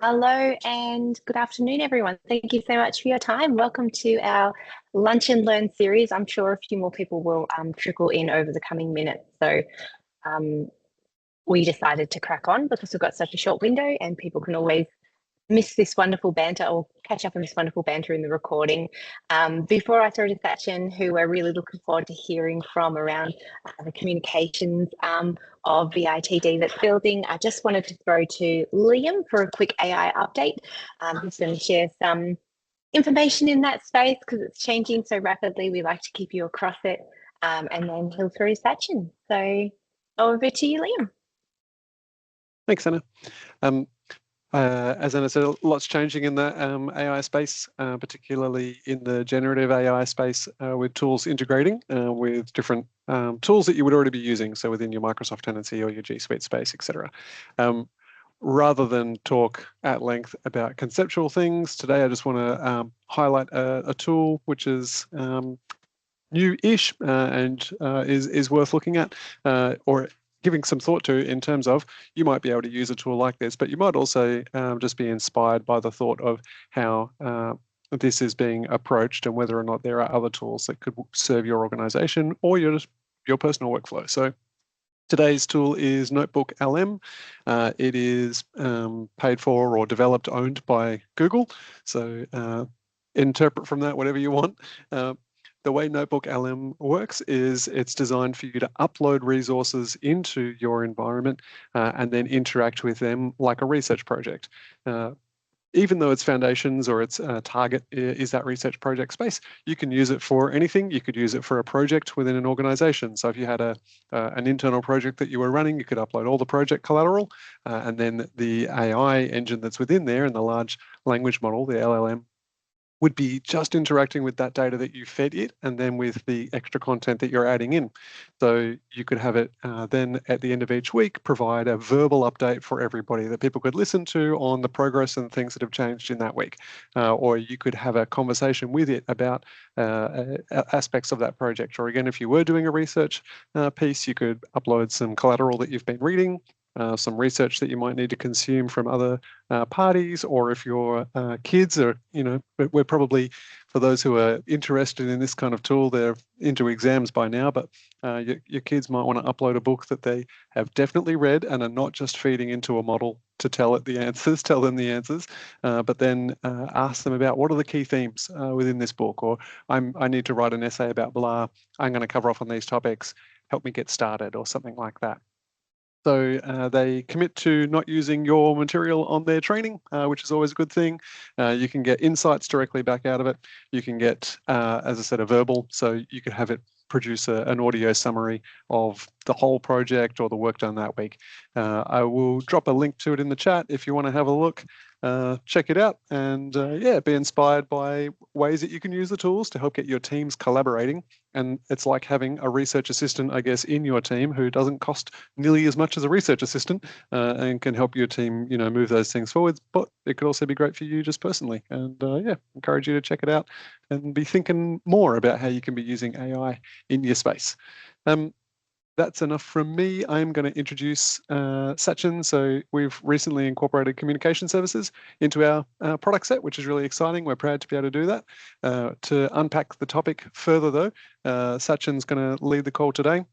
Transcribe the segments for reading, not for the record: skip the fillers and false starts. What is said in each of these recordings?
Hello and good afternoon, everyone. Thank you so much for your time. Welcome to our Lunch and Learn series. I'm sure a few more people will trickle in over the coming minutes. So we decided to crack on because we've got such a short window and people can always miss this wonderful banter or catch up on this wonderful banter in the recording. Before I throw to Sachin, who we're really looking forward to hearing from around the communications of the ITD that's building, I just wanted to throw to Liam for a quick AI update. He's going to share some information in that space because it's changing so rapidly. We like to keep you across it. And then he'll throw Sachin. So over to you, Liam. Thanks, Anna. As Anna said, lots changing in the AI space, particularly in the generative AI space, with tools integrating with different tools that you would already be using, so within your Microsoft tenancy or your G Suite space, etc. Rather than talk at length about conceptual things, today I just want to highlight a tool which is new-ish and is worth looking at, or giving some thought to, in terms of you might be able to use a tool like this, but you might also just be inspired by the thought of how this is being approached and whether or not there are other tools that could serve your organization or your personal workflow. So today's tool is Notebook LM. It is paid for or developed, owned by Google. So interpret from that whatever you want. The way Notebook LM works is it's designed for you to upload resources into your environment and then interact with them like a research project. Even though its foundations or its target is that research project space, you can use it for anything. You could use it for a project within an organization. So if you had an internal project that you were running, you could upload all the project collateral, and then the AI engine that's within there and the large language model, the LLM, would be just interacting with that data that you fed it and then with the extra content that you're adding in. So you could have it then at the end of each week provide a verbal update for everybody that people could listen to on the progress and things that have changed in that week. Or you could have a conversation with it about aspects of that project. Or again, if you were doing a research piece, you could upload some collateral that you've been reading, some research that you might need to consume from other parties, or if your kids are, we're probably, for those who are interested in this kind of tool, they're into exams by now, but your kids might want to upload a book that they have definitely read and are not just feeding into a model to tell them the answers, but then ask them about what are the key themes within this book, or I need to write an essay about blah, I'm going to cover off on these topics, help me get started, or something like that. So they commit to not using your material on their training, which is always a good thing. You can get insights directly back out of it. You can get, as I said, a verbal, so you could have it produce an audio summary of the whole project or the work done that week. I will drop a link to it in the chat if you want to have a look. Check it out and be inspired by ways that you can use the tools to help get your teams collaborating. And it's like having a research assistant, I guess, in your team who doesn't cost nearly as much as a research assistant and can help your team, move those things forwards. But it could also be great for you just personally. And encourage you to check it out and be thinking more about how you can be using AI in your space. That's enough from me. I'm going to introduce Sachin. So we've recently incorporated communication services into our product set, which is really exciting. We're proud to be able to do that. To unpack the topic further, though, Sachin's going to lead the call today.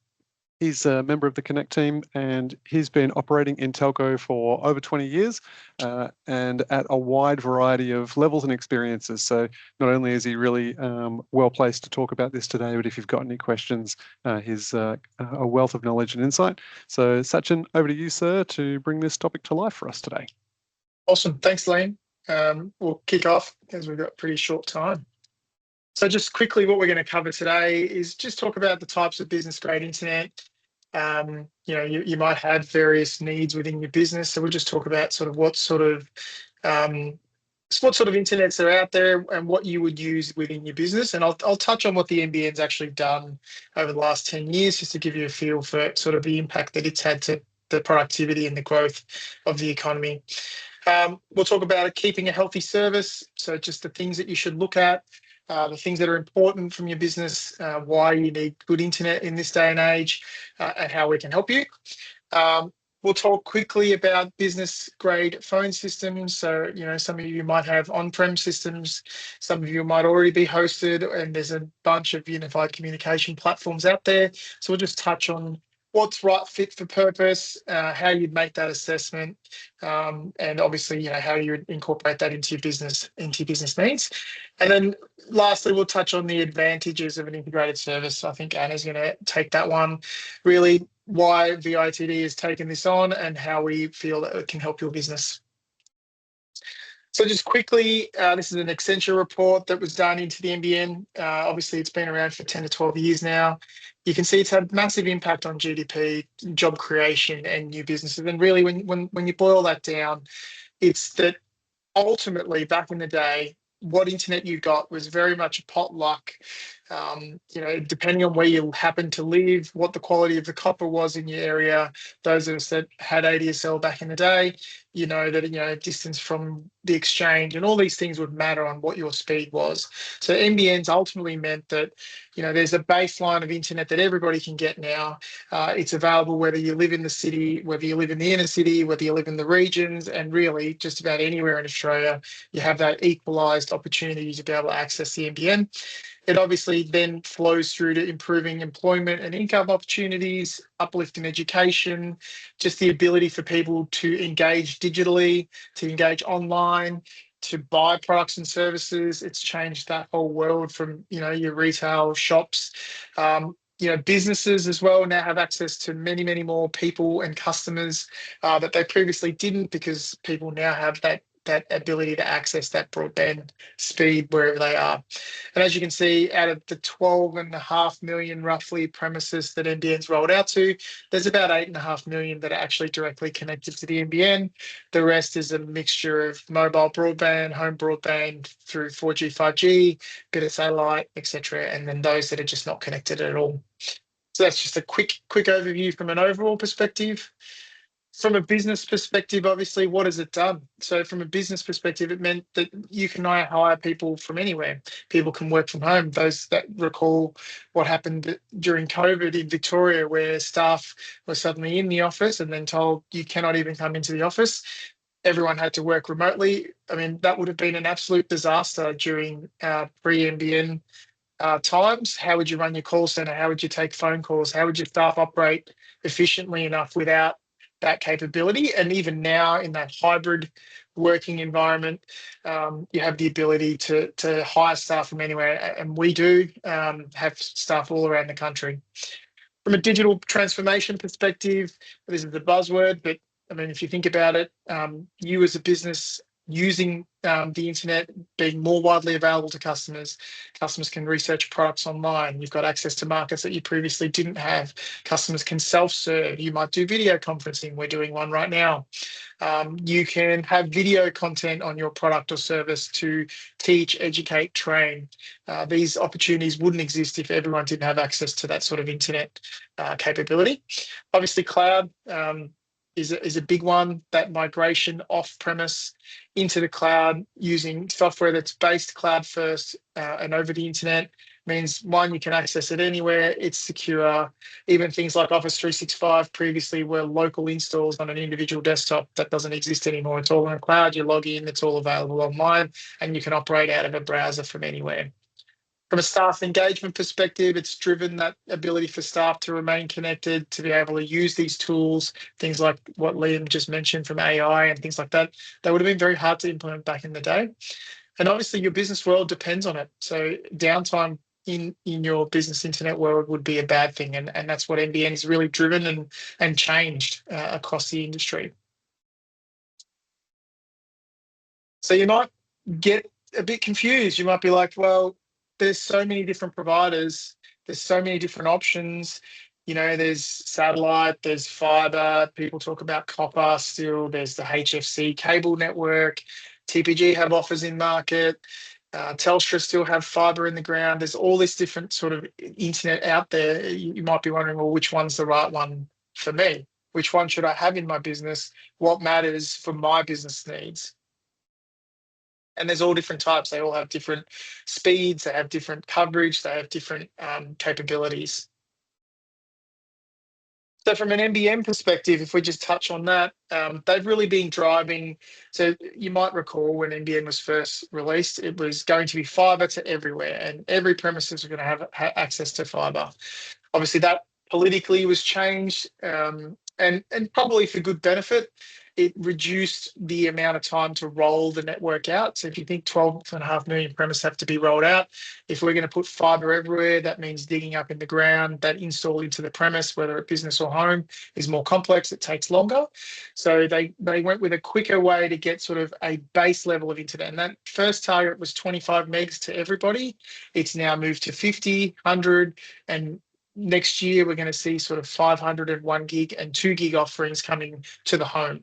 He's a member of the Connect team, and he's been operating in telco for over 20 years and at a wide variety of levels and experiences. So not only is he really well placed to talk about this today, but if you've got any questions, he's a wealth of knowledge and insight. So Sachin, over to you, sir, to bring this topic to life for us today. Awesome. Thanks, Liam. We'll kick off as we've got pretty short time. So just quickly, what we're going to cover today is just talk about the types of business-grade internet. You might have various needs within your business. So we'll just talk about sort of what sort of internets are out there and what you would use within your business. And I'll touch on what the NBN's actually done over the last 10 years, just to give you a feel for sort of the impact that it's had to the productivity and the growth of the economy. We'll talk about keeping a healthy service. So just the things that you should look at. The things that are important from your business, why you need good internet in this day and age, and how we can help you. We'll talk quickly about business grade phone systems. So, some of you might have on-prem systems, some of you might already be hosted, and there's a bunch of unified communication platforms out there. So we'll just touch on what's right fit for purpose, how you'd make that assessment, and obviously, how you would incorporate that into your business needs. And then lastly, we'll touch on the advantages of an integrated service. I think Anna's going to take that one. Really, why VITD has taken this on and how we feel that it can help your business. So just quickly, this is an Accenture report that was done into the NBN. Obviously, it's been around for 10 to 12 years now. You can see it's had massive impact on GDP, job creation, and new businesses. And really, when you boil that down, it's that ultimately, back in the day, what internet you got was very much a potluck. Depending on where you happen to live, what the quality of the copper was in your area. Those of us that had ADSL back in the day, that distance from the exchange and all these things would matter on what your speed was. So NBN's ultimately meant that there's a baseline of internet that everybody can get now. It's available whether you live in the city, whether you live in the inner city, whether you live in the regions, and really just about anywhere in Australia, you have that equalised opportunity to be able to access the NBN. It obviously then flows through to improving employment and income opportunities, uplifting education, just the ability for people to engage digitally, to engage online, to buy products and services. It's changed that whole world from, your retail shops. Businesses as well now have access to many, many more people and customers that they previously didn't, because people now have that ability to access that broadband speed wherever they are. And as you can see, out of the 12.5 million roughly premises that NBN's rolled out to, there's about 8.5 million that are actually directly connected to the NBN. The rest is a mixture of mobile broadband, home broadband through 4G, 5G, bit of satellite, etc., and then those that are just not connected at all. So that's just a quick overview from an overall perspective. From a business perspective, obviously, what has it done? So from a business perspective, it meant that you can now hire people from anywhere. People can work from home. Those that recall what happened during COVID in Victoria, where staff were suddenly in the office and then told you cannot even come into the office. Everyone had to work remotely. I mean, that would have been an absolute disaster during pre-NBN times. How would you run your call center? How would you take phone calls? How would your staff operate efficiently enough without that capability? And even now in that hybrid working environment, you have the ability to hire staff from anywhere, and we do have staff all around the country. From a digital transformation perspective, this is the buzzword, but I mean, if you think about it, you as a business using the internet, being more widely available to customers. Customers can research products online. You've got access to markets that you previously didn't have. Customers can self-serve. You might do video conferencing. We're doing one right now. You can have video content on your product or service to teach, educate, train. These opportunities wouldn't exist if everyone didn't have access to that sort of internet capability. Obviously, cloud is a big one. That migration off-premise into the cloud using software that's based cloud first and over the internet means, one, you can access it anywhere, it's secure. Even things like Office 365 previously were local installs on an individual desktop. That doesn't exist anymore. It's all in the cloud. You log in, it's all available online, and you can operate out of a browser from anywhere. From a staff engagement perspective, it's driven that ability for staff to remain connected, to be able to use these tools, things like what Liam just mentioned from AI and things like that. They would have been very hard to implement back in the day. And obviously your business world depends on it. So downtime in your business internet world would be a bad thing. And that's what NBN has really driven and changed across the industry. So you might get a bit confused. You might be like, well, there's so many different providers, there's so many different options. There's satellite, there's fiber, people talk about copper still, there's the HFC cable network, TPG have offers in market, Telstra still have fiber in the ground. There's all this different sort of internet out there. You might be wondering, well, which one's the right one for me? Which one should I have in my business? What matters for my business needs? And there's all different types. They all have different speeds, they have different coverage, they have different capabilities. So from an NBN perspective, if we just touch on that, they've really been driving. So you might recall when NBN was first released, it was going to be fibre to everywhere, and every premises are going to have access to fibre. Obviously, that politically was changed, and probably for good benefit. It reduced the amount of time to roll the network out. So if you think 12.5 million premises have to be rolled out, if we're going to put fibre everywhere, that means digging up in the ground. That install into the premise, whether at business or home, is more complex. It takes longer. So they went with a quicker way to get sort of a base level of internet. And that first target was 25 megs to everybody. It's now moved to 50, 100, and next year we're going to see sort of 500 and 1 gig and 2 gig offerings coming to the home.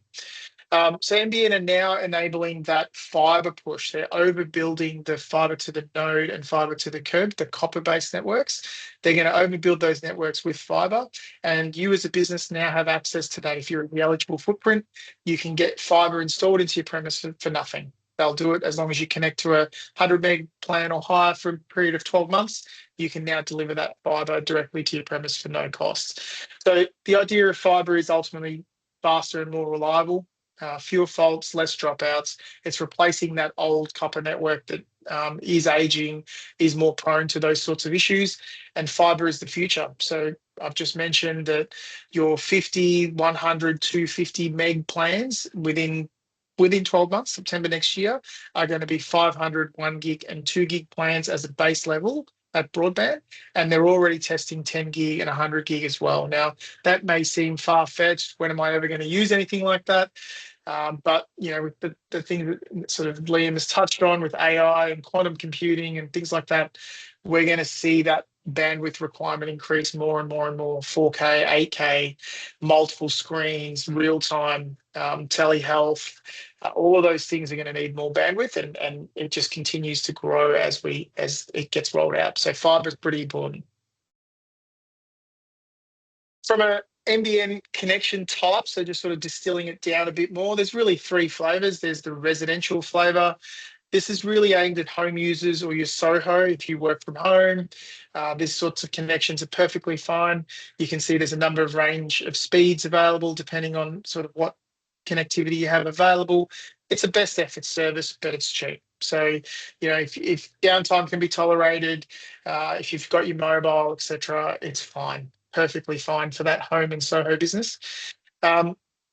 So NBN are now enabling that fibre push. They're overbuilding the fibre to the node and fibre to the curb, the copper-based networks. They're going to overbuild those networks with fibre, and you as a business now have access to that. If you're in the eligible footprint, you can get fibre installed into your premise for nothing. They'll do it as long as you connect to a 100 meg plan or higher for a period of 12 months. You can now deliver that fibre directly to your premise for no cost. So the idea of fibre is ultimately faster and more reliable, fewer faults, less dropouts. It's replacing that old copper network that is aging, is more prone to those sorts of issues, and fibre is the future. So I've just mentioned that your 50, 100, 250 meg plans within 12 months, September next year, are going to be 500, 1 gig and 2 gig plans as a base level at broadband. And they're already testing 10 gig and 100 gig as well. Now, that may seem far-fetched. When am I ever going to use anything like that? But, you know, with the thing that sort of Liam has touched on with AI and quantum computing and things like that, we're going to see that bandwidth requirement increase more and more and more. 4K, 8K, multiple screens, real-time, telehealth, all of those things are going to need more bandwidth, and it just continues to grow as it gets rolled out. So fibre is pretty important. From a NBN connection type, so just sort of distilling it down a bit more, there's really 3 flavors. There's the residential flavor. This is really aimed at home users or your SOHO if you work from home. These sorts of connections are perfectly fine. You can see there's a number of range of speeds available depending on sort of what connectivity you have available. It's a best effort service, but it's cheap. So, you know, if downtime can be tolerated, if you've got your mobile, etc., it's fine, perfectly fine for that home and SOHO business.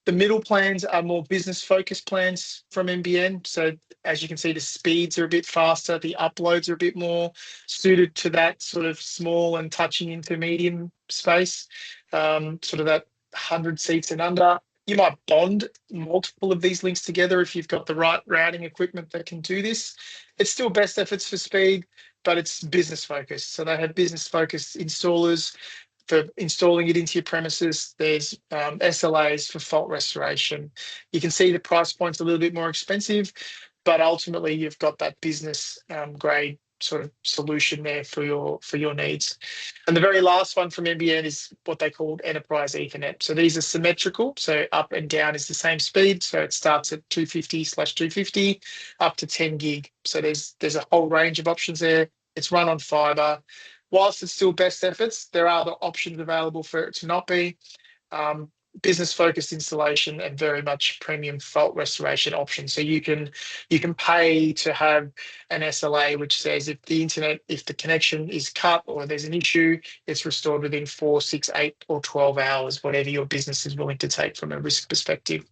The middle plans are more business-focused plans from NBN. So as you can see, the speeds are a bit faster. The uploads are a bit more suited to that sort of small and touching into medium space, sort of that 100 seats and under. You might bond multiple of these links together if you've got the right routing equipment that can do this. It's still best efforts for speed, but it's business-focused. So they have business-focused installers for installing it into your premises. There's SLAs for fault restoration. You can see the price point's a little bit more expensive, but ultimately you've got that business grade sort of solution there for your needs. And the very last one from NBN is what they call enterprise Ethernet. So these are symmetrical, so up and down is the same speed. So it starts at 250/250 up to 10 gig. So there's a whole range of options there. It's run on fiber. Whilst it's still best efforts, there are other options available for it to not be. Business-focused installation and very much premium fault restoration options. So you can pay to have an SLA which says if the connection is cut or there's an issue, it's restored within 4, 6, 8, or 12 hours, whatever your business is willing to take from a risk perspective.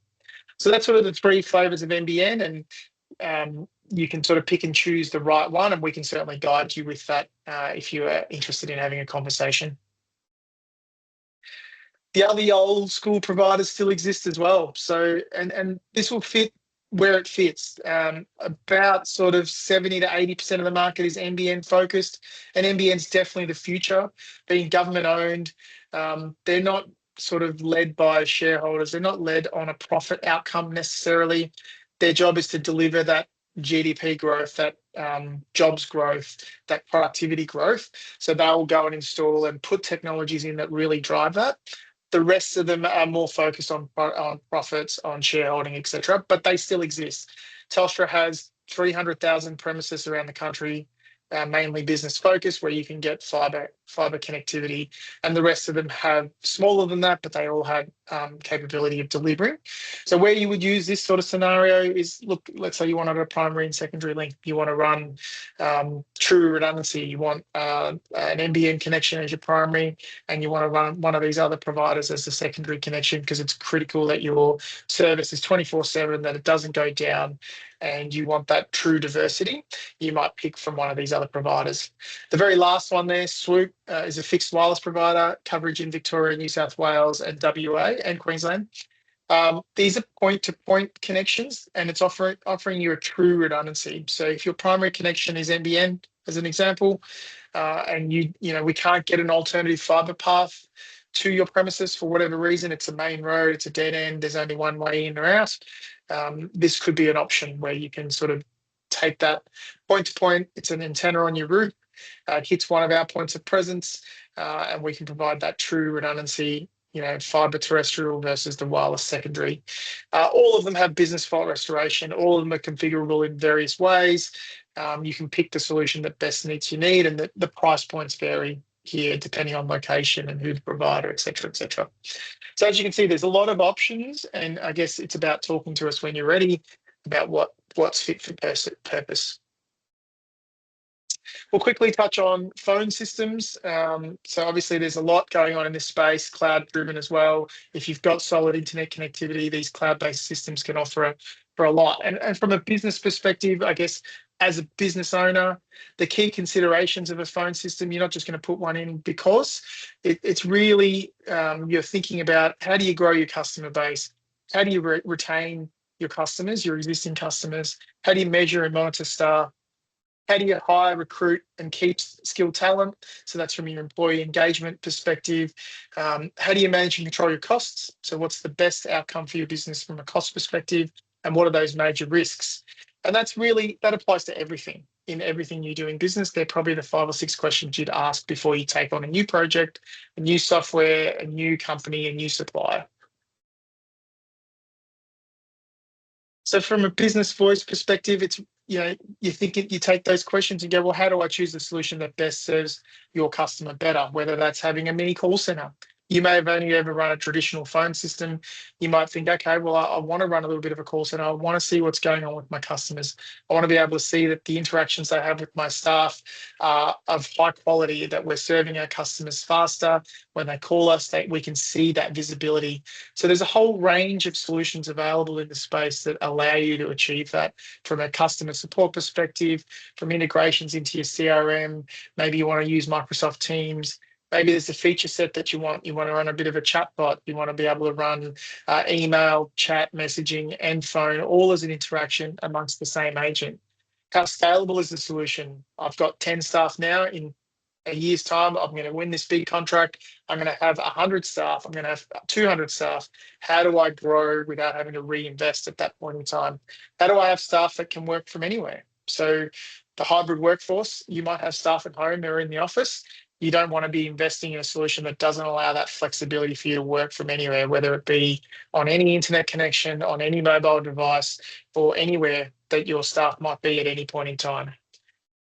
So that's sort of the 3 flavors of NBN, and you can sort of pick and choose the right one, and we can certainly guide you with that if you are interested in having a conversation. The other old school providers still exist as well. So, and this will fit where it fits. About sort of 70 to 80% of the market is NBN focused, and NBN's definitely the future, being government owned. They're not sort of led by shareholders. They're not led on a profit outcome necessarily. Their job is to deliver that GDP growth, that jobs growth, that productivity growth. So they'll go and install and put technologies in that really drive that. The rest of them are more focused on profits, on shareholding, etc. But they still exist. Telstra has 300,000 premises around the country. mainly business focused, where you can get fiber connectivity, and the rest of them have smaller than that, but they all have capability of delivering. So where you would use this sort of scenario is, look, let's say you wanted a primary and secondary link. You want to run true redundancy. You want an NBN connection as your primary, and you want to run one of these other providers as the secondary connection, because it's critical that your service is 24/7, that it doesn't go down, and you want that true diversity. You might pick from one of these other providers. The very last one there, Swoop, is a fixed wireless provider, coverage in Victoria, New South Wales, and WA and Queensland. These are point-to-point connections, and it's offering you a true redundancy. So if your primary connection is NBN, as an example, and we can't get an alternative fibre path to your premises for whatever reason, it's a main road, it's a dead end, there's only one way in or out, this could be an option where you can sort of take that point-to-point. It's an antenna on your roof. It hits one of our points of presence, and we can provide that true redundancy, fibre terrestrial versus the wireless secondary. All of them have business fault restoration. All of them are configurable in various ways. You can pick the solution that best meets your need, and the price points vary here depending on location and who the provider, et cetera, et cetera. So as you can see, there's a lot of options, and I guess it's about talking to us when you're ready about what's fit for purpose. We'll quickly touch on phone systems. So obviously there's a lot going on in this space, cloud driven as well. If you've got solid internet connectivity, these cloud-based systems can offer for a lot. And from a business perspective, I guess, as a business owner, the key considerations of a phone system, you're not just going to put one in because it's really, you're thinking about how do you grow your customer base? How do you retain your customers, your existing customers? How do you measure and monitor staff? How do you hire, recruit, and keep skilled talent? So that's from your employee engagement perspective. How do you manage and control your costs? So what's the best outcome for your business from a cost perspective? And what are those major risks? And that applies to everything. In everything you do in business, they're probably the 5 or 6 questions you'd ask before you take on a new project, a new software, a new company, a new supplier. So from a business voice perspective, it's, you take those questions and go, well, how do I choose the solution that best serves your customer better? Whether that's having a mini call center. You may have only ever run a traditional phone system. You might think, okay, well, I want to run a little bit of a call center. I want to see what's going on with my customers. I want to be able to see that the interactions I have with my staff are of high quality, that we're serving our customers faster. When they call us, we can see that visibility. So there's a whole range of solutions available in the space that allow you to achieve that from a customer support perspective, from integrations into your CRM. Maybe you want to use Microsoft Teams. Maybe there's a feature set that you want. You want to run a bit of a chat bot. You want to be able to run email, chat, messaging, and phone, all as an interaction amongst the same agent. How scalable is the solution? I've got 10 staff now. In a year's time, I'm going to win this big contract. I'm going to have 100 staff. I'm going to have 200 staff. How do I grow without having to reinvest at that point in time? How do I have staff that can work from anywhere? So the hybrid workforce, you might have staff at home or in the office. You don't want to be investing in a solution that doesn't allow that flexibility for you to work from anywhere, whether it be on any internet connection, on any mobile device, or anywhere that your staff might be at any point in time.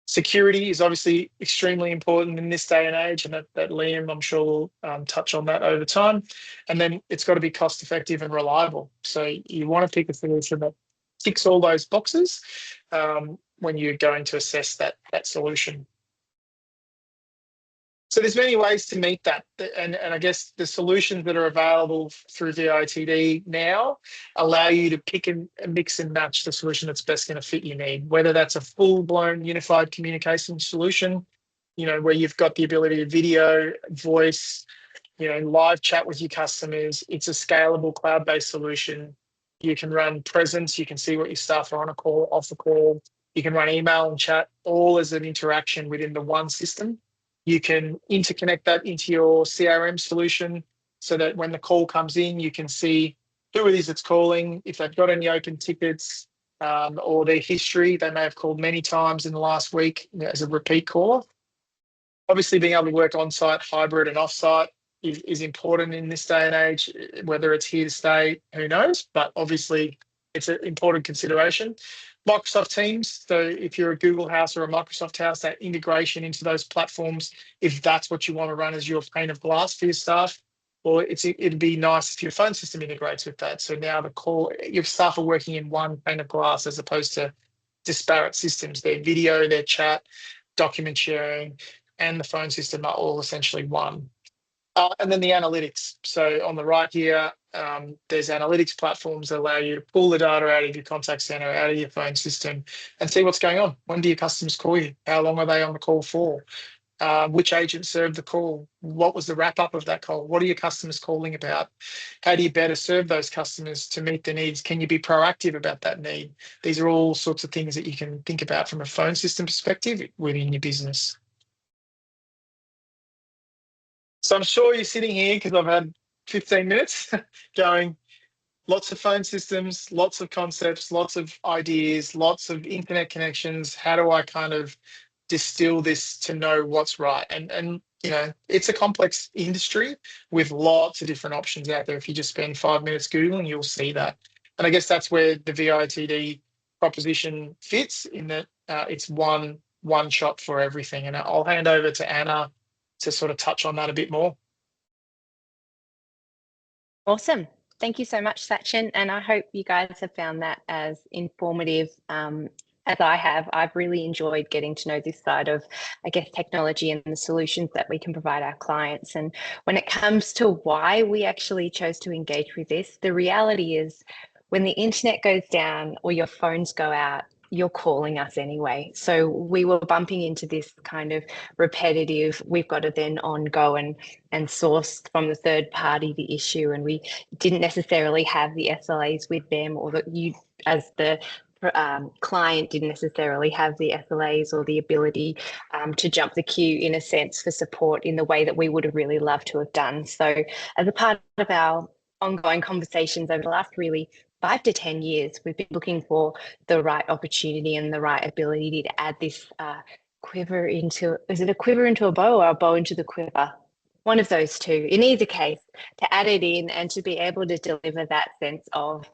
Security is obviously extremely important in this day and age, and that Liam, I'm sure, will touch on that over time. And then it's got to be cost effective and reliable. So you want to pick a solution that ticks all those boxes when you're going to assess that solution. So there's many ways to meet that. And I guess the solutions that are available through VITD now allow you to pick and mix and match the solution that's best going to fit your need, whether that's a full-blown unified communication solution, where you've got the ability to video, voice, live chat with your customers. It's a scalable cloud-based solution. You can run presence. You can see what your staff are on a call, off the call. You can run email and chat all as an interaction within the one system. You can interconnect that into your CRM solution so that when the call comes in, you can see who it is that's calling, if they've got any open tickets or their history. They may have called many times in the last week as a repeat caller. Obviously, being able to work on-site, hybrid and off-site is important in this day and age. Whether it's here to stay, who knows? But obviously, it's an important consideration. Microsoft Teams, so if you're a Google house or a Microsoft house, that integration into those platforms, if that's what you want to run as your pane of glass for your staff, or it'd be nice if your phone system integrates with that. So now your staff are working in one pane of glass as opposed to disparate systems. Their video, their chat, document sharing, and the phone system are all essentially one. And then the analytics. So on the right here, there's analytics platforms that allow you to pull the data out of your contact center, out of your phone system, and see what's going on. When do your customers call you? How long are they on the call for? Which agent served the call? What was the wrap up of that call? What are your customers calling about? How do you better serve those customers to meet the needs? Can you be proactive about that need? These are all sorts of things that you can think about from a phone system perspective within your business. So I'm sure you're sitting here because I've had 15 minutes going, lots of phone systems, lots of concepts, lots of ideas, lots of internet connections. How do I kind of distill this to know what's right? And you know, it's a complex industry with lots of different options out there. If you just spend 5 minutes Googling, you'll see that. And I guess that's where the VITD proposition fits, in that it's one shot for everything. And I'll hand over to Anna to sort of touch on that a bit more. Awesome. Thank you so much, Sachin. And I hope you guys have found that as informative as I have. I've really enjoyed getting to know this side of, I guess, technology and the solutions that we can provide our clients. And when it comes to why we actually chose to engage with this, the reality is when the internet goes down or your phones go out, you're calling us anyway. So we were bumping into this kind of repetitive, we've got to then go and source from the third party the issue. And we didn't necessarily have the SLAs with them, or that you as the client didn't necessarily have the SLAs or the ability to jump the queue, in a sense, for support in the way that we would have really loved to have done. So as a part of our ongoing conversations over the last really 5 to 10 years, we've been looking for the right opportunity and the right ability to add this quiver into, is it a quiver into a bow or a bow into the quiver? One of those two. In either case, to add it in and to be able to deliver that sense of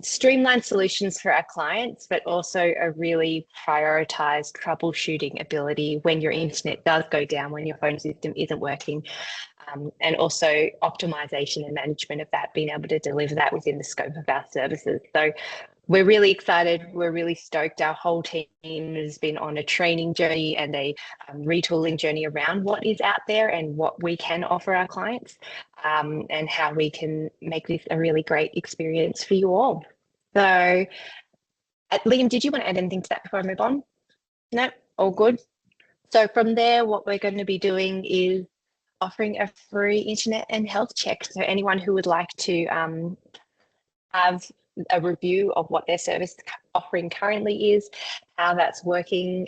streamlined solutions for our clients, but also a really prioritized troubleshooting ability when your internet does go down, when your phone system isn't working. And also optimization and management of that, being able to deliver that within the scope of our services. So we're really excited. We're really stoked. Our whole team has been on a training journey and a retooling journey around what is out there and what we can offer our clients, and how we can make this a really great experience for you all. So Liam, did you want to add anything to that before I move on? No, all good. So from there, what we're going to be doing is offering a free internet and health check. So anyone who would like to have a review of what their service offering currently is, how that's working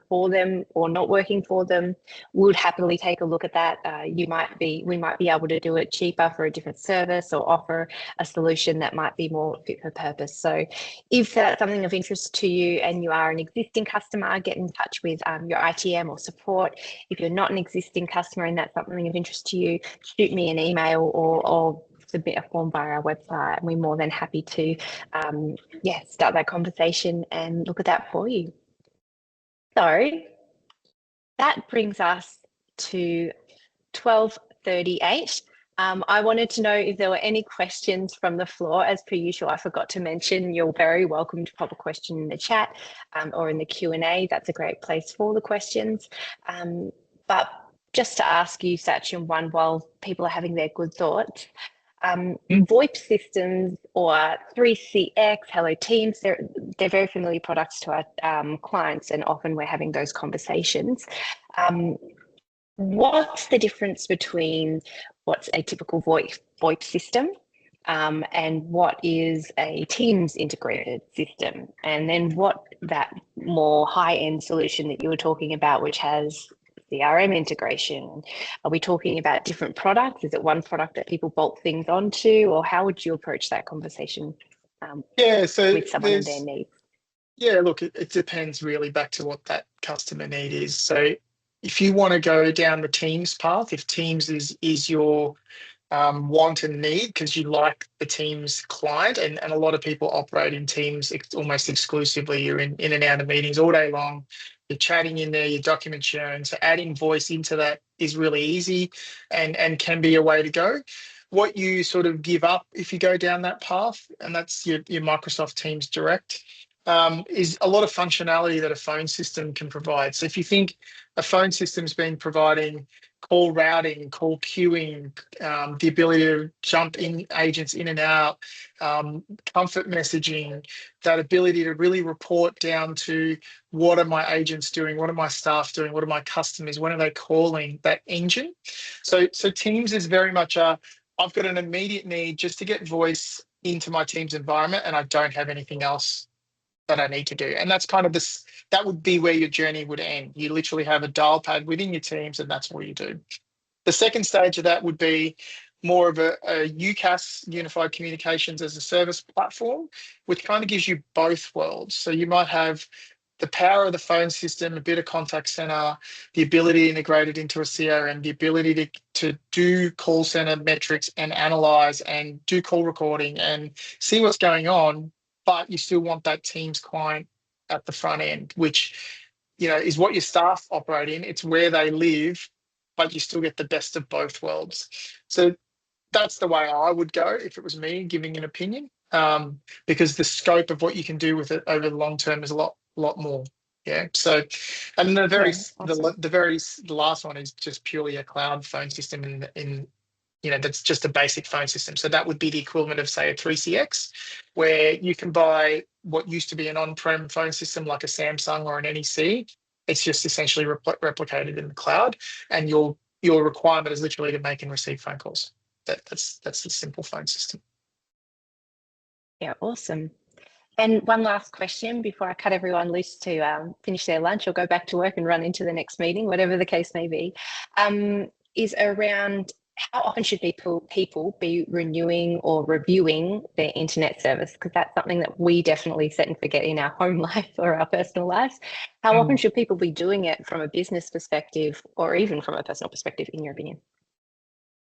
for them or not working for them, would happily take a look at that. We might be able to do it cheaper for a different service, or offer a solution that might be more fit for purpose. So if that's something of interest to you and you are an existing customer, get in touch with your ITM or support. If you're not an existing customer and that's something of interest to you, shoot me an email or submit a form via our website, and we're more than happy to start that conversation and look at that for you. So that brings us to 12:38. I wanted to know if there were any questions from the floor. As per usual, I forgot to mention, you're very welcome to pop a question in the chat or in the Q&A. That's a great place for the questions. But just to ask you, Sachin, one, while people are having their good thoughts, VoIP systems or 3CX, Hello Teams, they're very familiar products to our clients, and often we're having those conversations. What's the difference between what's a typical VoIP system and what is a Teams integrated system? And then what that more high-end solution that you were talking about, which has CRM integration, are we talking about different products? Is it one product that people bolt things onto, or how would you approach that conversation with someone and their needs? Yeah, look, it depends really back to what that customer need is. So if you want to go down the Teams path, if Teams is your want and need because you like the Teams client, and a lot of people operate in Teams almost exclusively. You're in and out of meetings all day long. You're chatting in there, your document sharing. So adding voice into that is really easy and can be a way to go. What you sort of give up if you go down that path, and that's your Microsoft Teams Direct, is a lot of functionality that a phone system can provide. So if you think a phone system's been providing call routing, call queuing, the ability to jump in agents in and out, comfort messaging, that ability to really report down to what are my agents doing, what are my staff doing, what are my customers, when are they calling, that engine. So Teams is very much I've got an immediate need just to get voice into my Teams environment and I don't have anything else that I need to do. And that's kind of this, that would be where your journey would end. You literally have a dial pad within your Teams and that's what you do. The second stage of that would be more of a UCaaS, Unified Communications as a Service platform, which kind of gives you both worlds. So you might have the power of the phone system, a bit of contact center, the ability to integrate it into a CRM, the ability to do call center metrics and analyze and do call recording and see what's going on, but you still want that Teams client at the front end, which, you know, is what your staff operate in. It's where they live, but you still get the best of both worlds. So that's the way I would go if it was me giving an opinion, because the scope of what you can do with it over the long term is a lot more. Yeah. So, and the awesome. the last one is just purely a cloud phone system in you know, that's just a basic phone system. So that would be the equivalent of, say, a 3CX, where you can buy what used to be an on-prem phone system like a Samsung or an NEC. It's just essentially replicated in the cloud, and your requirement is literally to make and receive phone calls. That's the simple phone system. Yeah, awesome. And one last question before I cut everyone loose to finish their lunch or go back to work and run into the next meeting, whatever the case may be, is around how often should people be renewing or reviewing their internet service? Because that's something that we definitely set and forget in our home life or our personal lives. How often should people be doing it from a business perspective or even from a personal perspective, in your opinion?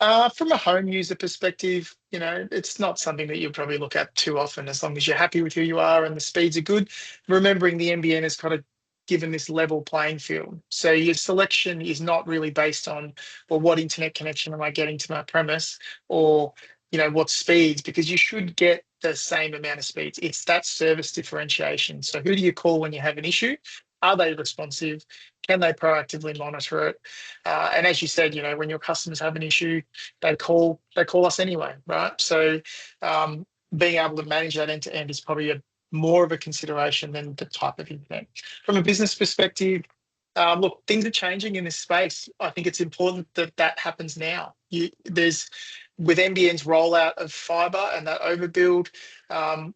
From a home user perspective, you know, it's not something that you'll probably look at too often, as long as you're happy with who you are and the speeds are good. Remembering the NBN has kind of given this level playing field. So your selection is not really based on, well, what internet connection am I getting to my premise, or, you know, what speeds, because you should get the same amount of speeds. It's that service differentiation. So who do you call when you have an issue? Are they responsive? Can they proactively monitor it? And as you said, you know, when your customers have an issue, they call us anyway, right? So being able to manage that end to end is probably more of a consideration than the type of internet. From a business perspective, look, things are changing in this space. I think it's important that that happens now. With NBN's rollout of fibre and that overbuild,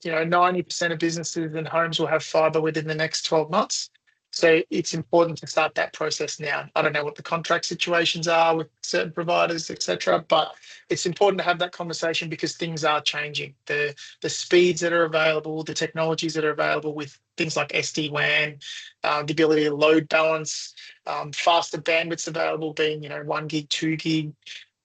you know, 90% of businesses and homes will have fibre within the next 12 months. So it's important to start that process now. I don't know what the contract situations are with certain providers, etc., but it's important to have that conversation because things are changing. The speeds that are available, the technologies that are available with things like SD-WAN, the ability to load balance, faster bandwidths available, being, you know, 1 gig, 2 gig.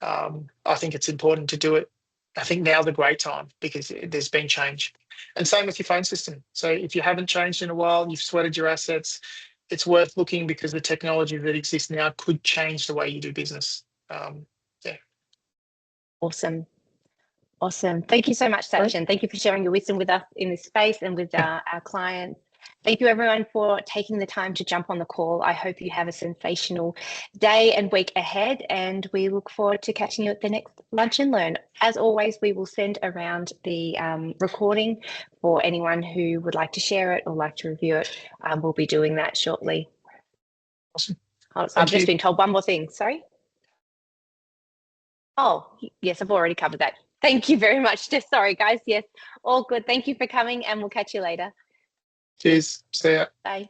I think it's important to do it. I think now's a great time because there's been change. And same with your phone system. So if you haven't changed in a while, you've sweated your assets, it's worth looking because the technology that exists now could change the way you do business. Yeah. Awesome. Thank you so much, Sachin. Thank you for sharing your wisdom with us in this space and with our clients. Thank you, everyone, for taking the time to jump on the call. I hope you have a sensational day and week ahead, and we look forward to catching you at the next Lunch and Learn. As always, we will send around the recording for anyone who would like to share it or like to review it. We'll be doing that shortly. Awesome. I've just been told one more thing. Sorry. Oh, yes, I've already covered that. Thank you very much. Just sorry, guys. Yes, all good. Thank you for coming, and we'll catch you later. Cheers. See ya. Bye.